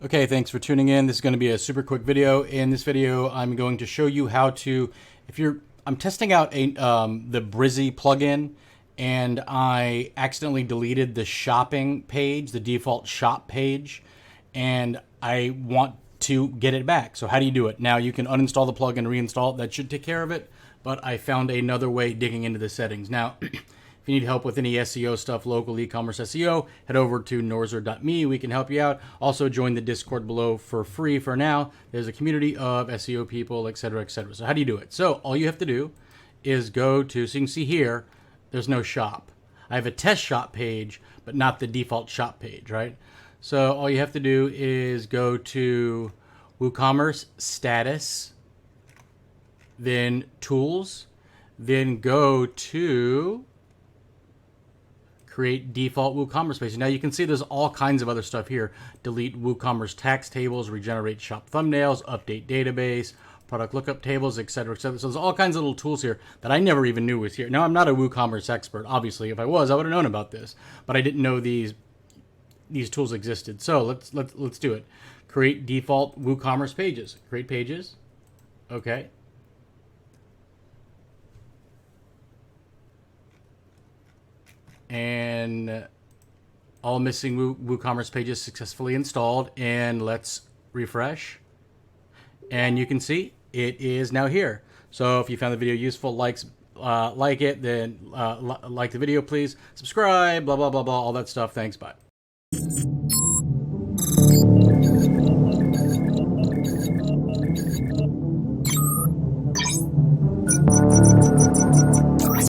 Okay, thanks for tuning in. This is going to be a super quick video. In this video, I'm going to show you how to, I'm testing out the Brizzy plugin, and I accidentally deleted the shopping page, the default shop page, and I want to get it back. So how do you do it? Now you can uninstall the plugin, reinstall it. That should take care of it. But I found another way digging into the settings. Now, if you need help with any SEO stuff, local e-commerce SEO, head over to norzer.me. We can help you out. Also, join the Discord below for free for now. There's a community of SEO people, etc., etc. So how do you do it? So all you have to do is go to, so you can see here, there's no shop. I have a test shop page, but not the default shop page, right? So all you have to do is go to WooCommerce status, then tools, then go to create default WooCommerce page. Now you can see there's all kinds of other stuff here. Delete WooCommerce tax tables, regenerate shop thumbnails, update database, product lookup tables, etc., etc. So there's all kinds of little tools here that I never even knew was here. Now I'm not a WooCommerce expert. Obviously, if I was, I would have known about this, but I didn't know these tools existed. So let's do it. Create default WooCommerce pages. Create pages. Okay. And all missing WooCommerce pages successfully installed. And let's refresh. And you can see it is now here. So if you found the video useful, like it, then like the video, please. Subscribe, blah, blah, blah, blah, all that stuff. Thanks, bye.